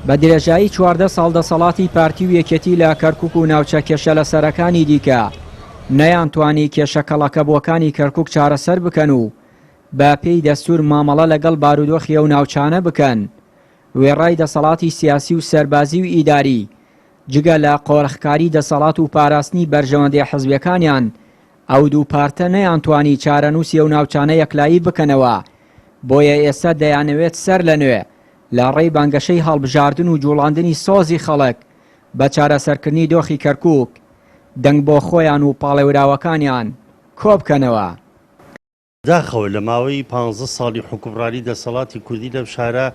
بە درێژایی 14 ساڵ دەسەڵاتی پارتی و یەکێتی لە کەرکووک و ناوچە کێشە لە سەرەکانی دیکە نەیانتوانی کێشە کەڵەکەبووەکانی کەرکووک چارەسەر بکەن و بە پێی دەستور مامەڵە لەگەڵ بارودۆخیە و ناوچانە بکەن. وێڕای دەسەڵاتی سیاسی و سەربازی و ئیداری جگە لە قۆڕخکاری دەسەڵات و پاراستنی بەرژەوەندی حزبیەکانیان ئەو دوو پارتە نەیانتوانی چارەنووسیە و ناوچانە یەکلایی بکەنەوە. بۆیە ئێستا دەیانەوێت سەر لە نوێ لە ڕێی بانگەشەی هەڵبژاردن و جوڵاندنی سۆزی خەڵک بە چارەسەرکردنی دۆخی کەرکووک دەنگ بۆ خۆیان و پاڵێوراوەکانیان کۆبکەنەوە. داخەوە لە ماوەی 15 ساڵی حکومڕانی دەسەڵاتی کوردی لەم شارە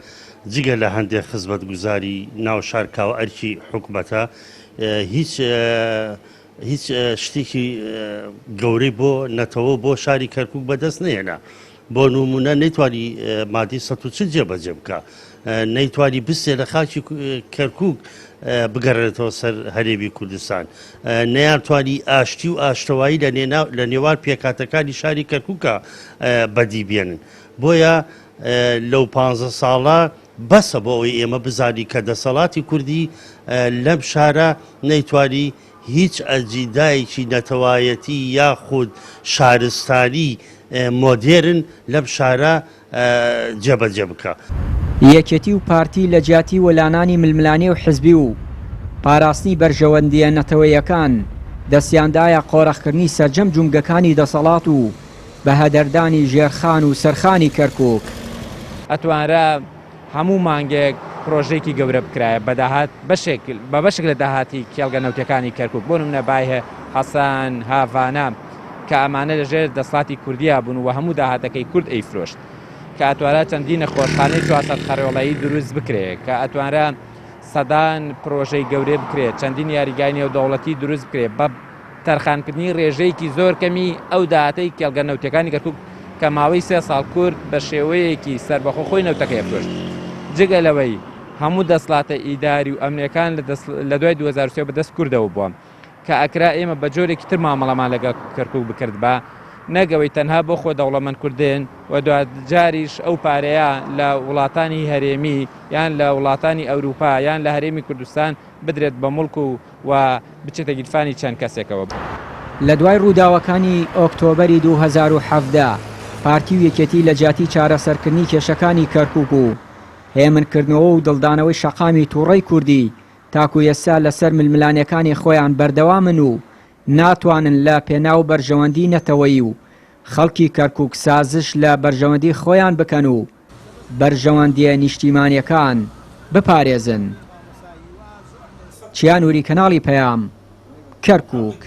جگە لە هەندێک خزمەتگوزاری ناو شارکاو ئەرکی حکومەتە هیچ شتێکی گەورەی بۆ نەتەوە بۆ شاری کەرکووک بەدەست نێنا. بۆ نمونە نەیتوانی مادی 140 جێبەجێ بکە، نەیتوانی بستێ لە خاکی کەرکووک بگەڕێتەوە سەر هەرێمی کوردستان، نەیانتوانی ئاشتی و ئاشتەوایی لە نێوان پێکاتەکانی شاری کەرکووکە بەدی بێنن. بۆیە لەو 15 ساڵە بەسە بۆ ئەوەی ئێمە بزانی کە دەسەڵاتی کوردی لەم شارە نەیتوانی هیچ ئەجیندایەکی نەتەوایەتی یاخود شارستانی مۆدێرن لەم شارە جێبەجێ بکە. یەکێتی و پارتی لە جیاتی وەلانانی ململانی و حزبی و پاراستنی بەرژەوەندیە نەتەوەیەکان دەستیاندایە قۆڕەخکردنی سەرجەم جومگەکانی دەسەڵات و بە هەدەردانی ژێرخان و سەرخانی کەرکووک. ئەتوانرا هەموو مانگێک پرۆژێکی گەورە بکرایە بە بەشێک لە داهاتی کێڵگە نەوتەکانی کەرکووک. بۆ نمونە بایهە حەسان هاڤانە کە ئەمانە لەژێر دەسەڵاتی کوردیا بوون و هەموو داهاتەکەی کورد ئەیفرۆشت، کە ئەتوانرا چەندین نەخۆشخانەی 400 خەڕۆڵایی دروست بکرێت، کە ئەتوانرا سەدان پرۆژەی گەورە بکرێت، چەندین یاریگای نێودەوڵەتی دروست بکرێت بە تەرخانکردنی ڕێژەیەکی زۆر کەمی ئەو داهاتەی کێڵگە نەوتەکانی کەرکووک کە ماوەی 3 ساڵ کورد بە شێوەیەکی سەربەخۆ خۆی نەوتەکەی فرۆشت. جگە لەوەی هەموو دەسەڵاتە ئیداری و ئەمنیەکان لە دوای 2023 بەدەست کوردەوە بووە کە ئەکرا ئێمە بە جۆرێکی تر مامەڵەمان لەگەڵ کەرکووک بکرد بە نەگەوەی تەنها بۆ خۆ دەوڵەمەند کوردێن و دوجاریش ئەو پارەیە لە وڵاتانی هەرێمی یان لە وڵاتانی ئەوروپا یان لە هەرێمی کوردستان بدرێت بە مڵک و بچێتە گیرفانی چەند کەسێکەوە. لە دوای ڕووداوەکانی ئۆکتۆبەری 2017 پارتی و یەکێتی لە جیاتی چارەسەرکردنی کێشەکانی کەرکووک و هێمنکردنەوە و دڵدانەوەی شەقامی تووڕەی کوردی تاکو ئێستا لەسەر ململانیەکانی خۆیان بەردەوامن و ناتوانن لە پێناو بەرژەوەندی نەتەوەیی و خەڵکی کەرکووک سازش لە بەرژەوەندی خۆیان بکەن و بەرژەوەندیە نیشتیمانیەکان بپارێزن. چیانوری کەناڵی پەیام، کەرکووک.